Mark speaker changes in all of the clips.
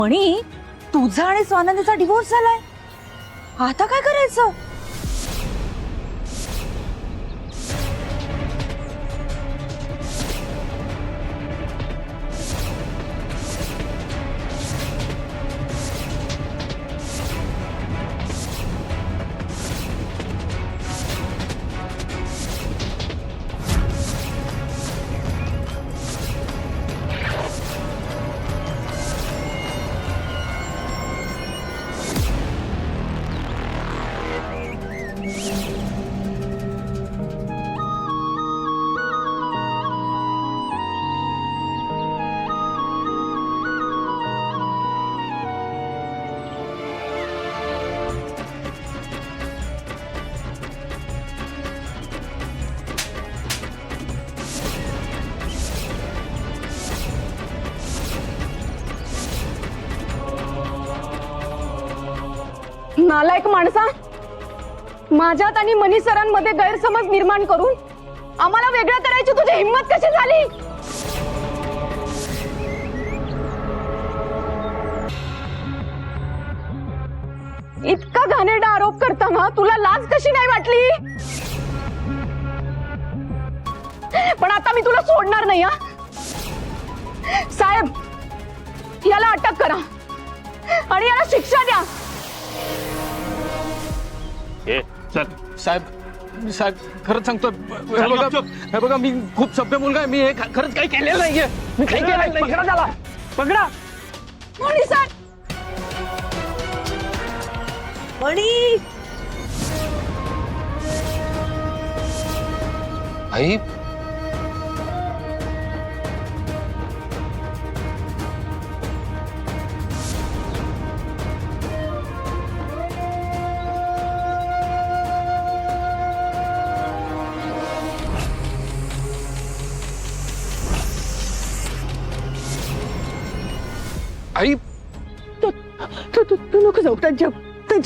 Speaker 1: मणी, तुझा आणि स्वानंदीचा डिवोर्स झालाय, आता काय करायचं?
Speaker 2: नालायक माणसा, माझ्यात आणि मनी सरांमध्ये गैरसमज निर्माण करून आम्हाला वेगळं करायची तुझी हिम्मत कशी झाली? इतका घाणेरडा आरोप करताना तुला लाज कशी नाही वाटली? पण आता मी तुला सोडणार नाही. साहेब, याला अटक करा आणि याला शिक्षा द्या.
Speaker 3: चल
Speaker 4: साहेब साहेब खरंच सांगतो, हे बघा मी खूप सभ्य मुलगा आहे. मी हे खरंच काही केलेलं नाहीये. मी काही केलेलं नाही.
Speaker 2: पकडा त्याला, पकडा. मणी सर,
Speaker 1: मणी,
Speaker 3: आई
Speaker 4: आई
Speaker 2: तू नको जाऊ त्यांच्या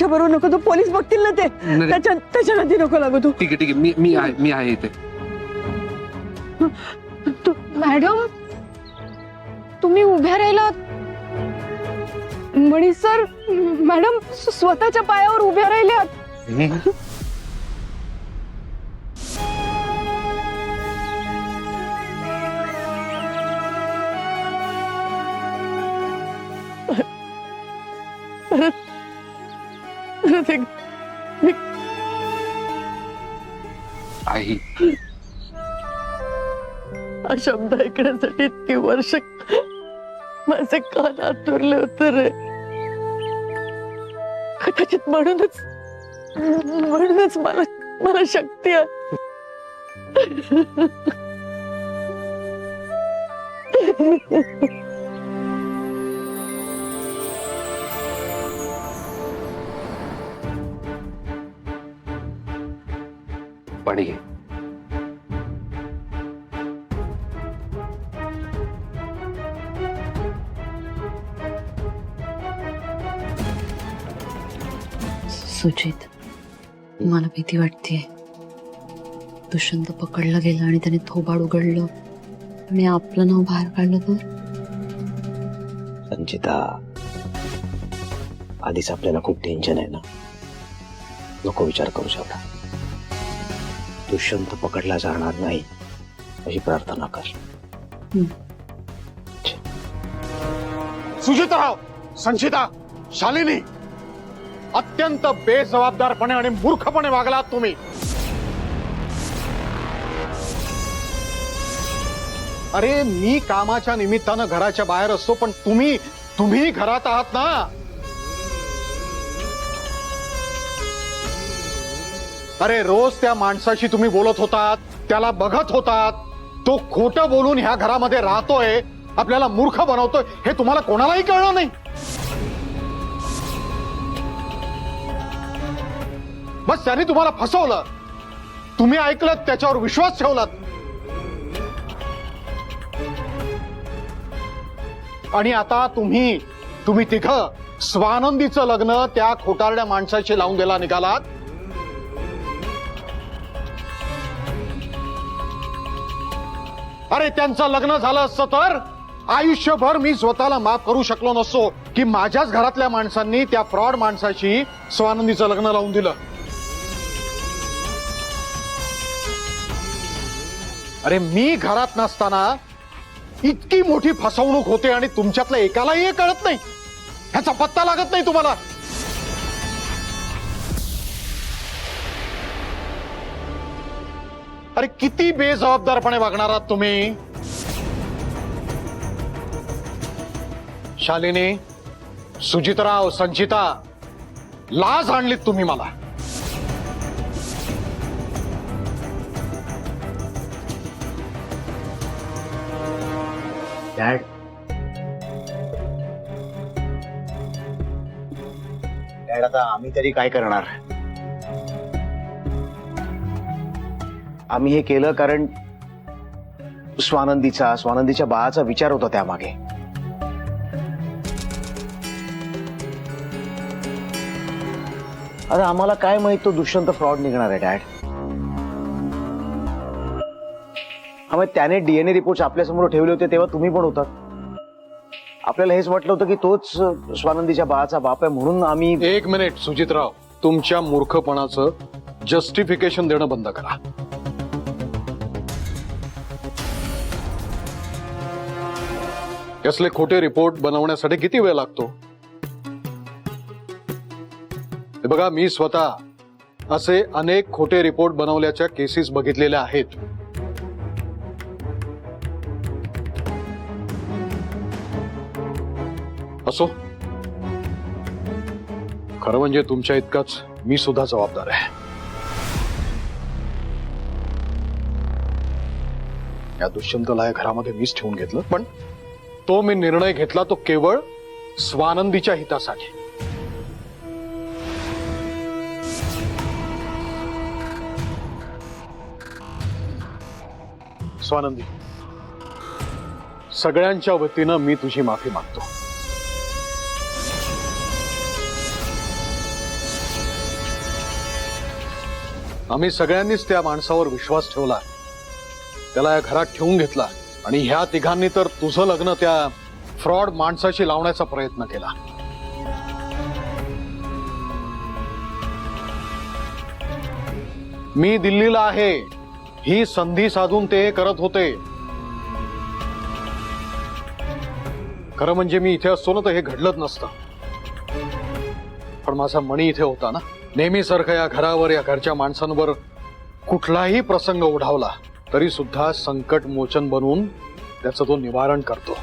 Speaker 2: बरोबर नको. तो पोलीस बघतील ना ते. त्याच्या नदी नको लागू तू.
Speaker 4: ठीक आहे मी आहे इथे.
Speaker 2: मॅडम, तुम्ही उभ्या राहिलात. मणी सर, मॅडम स्वतःच्या पायावर उभ्या राहिल्यात.
Speaker 4: आई
Speaker 2: हा शब्द ऐकण्यासाठी इतकी वर्ष माझे कान आतुरले होते रे. कदाचित म्हणूनच मला शक्ती आहे.
Speaker 4: पाणी घे.
Speaker 5: सुजित, मला भीती वाटतेय. दुष्यंत पकडला गेला आणि त्याने थोबाड उघडलं आणि आपलं नाव बाहेर काढलं तर?
Speaker 6: संचिता, आधीच आपल्याला खूप टेन्शन आहे ना. नको विचार करू शकता. दुष्यंत पकडला जाणार नाही अशी प्रार्थना कर.
Speaker 3: सुजितराव, संचिता, शालिनी, अत्यंत बेजबाबदारपणे आणि मूर्खपणे वागलात तुम्ही. अरे, मी कामाच्या निमित्तानं घराच्या बाहेर असतो, पण तुम्ही घरात आहात ना. अरे, रोज त्या माणसाशी तुम्ही बोलत होतात, त्याला बघत होतात. तो खोटं बोलून ह्या घरामध्ये राहतोय, आपल्याला मूर्ख बनवतोय, हे तुम्हाला कोणालाही कळलं नाही. बस त्याने तुम्हाला फसवलं. तुम्ही ऐकलं, त्याच्यावर विश्वास ठेवलात आणि आता तुम्ही तिघं स्वानंदीचं लग्न त्या खोटारड्या माणसाशी लावून द्यायला निघालात. अरे, त्यांचं लग्न झालं असतं तर आयुष्यभर मी स्वतःला माफ करू शकलो नसतो की माझ्याच घरातल्या माणसांनी त्या फ्रॉड माणसाशी स्वानंदीचं लग्न लावून दिलं. अरे मी घरात नसताना इतकी मोठी फसवणूक होते आणि तुमच्यातल्या एकालाही हे कळत नाही. ह्याचा पत्ता लागत नाही तुम्हाला. अरे किती बेजबाबदारपणे वागणार आहात तुम्ही. शालिनी, सुजितराव, संचिता, लाज आणलीत तुम्ही मला.
Speaker 6: डॅड, डॅड आता आम्ही तरी काय करणार. आम्ही हे केलं कारण स्वानंदीच्या बाळाचा विचार होता त्यामागे. आता आम्हाला काय माहित तो दुष्यंत फ्रॉड निघणार आहे डॅड. आम्ही त्याने डीएनए रिपोर्ट आपल्यासमोर ठेवले होते तेव्हा तुम्ही पण होतात. आपल्याला हेच वाटलं होतं की तोच स्वानंदीच्या बाळाचा बाप आहे म्हणून आम्ही.
Speaker 3: एक मिनिट सुजितराव, तुमच्या मूर्खपणाचं जस्टिफिकेशन देणं बंद करा. असले खोटे रिपोर्ट बनवण्यासाठी किती वेळ लागतो. हे बघा, मी स्वतः असे अनेक खोटे रिपोर्ट बनवल्याच्या केसेस बघितलेल्या आहेत. असो, खरं म्हणजे तुमच्या इतकाच मी सुद्धा जबाबदार आहे. या दुष्यंतला या घरामध्ये मीच ठेवून घेतलं, पण तो मी निर्णय घेतला तो केवळ स्वानंदीच्या हितासाठी. स्वानंदी, सगळ्यांच्या वतीनं मी तुझी माफी मागतो. आम्ही सगळ्यांनीच त्या माणसावर विश्वास ठेवला, त्याला या घरात ठेवून घेतला आणि ह्या तिघांनी तर तुझं लग्न त्या फ्रॉड माणसाशी लावण्याचा प्रयत्न केला. मी दिल्लीला आहे, ही संधी साधून ते करत होते. खरं म्हणजे मी इथे असतो ना तर हे घडलंच नसतं. पण माझा मणी इथे होता ना. नेहमीसारखं या घरावर, या घरच्या माणसांवर कुठलाही प्रसंग ओढावला तरी सुद्धा संकट मोचन बनवून त्याचं तो निवारण करतो.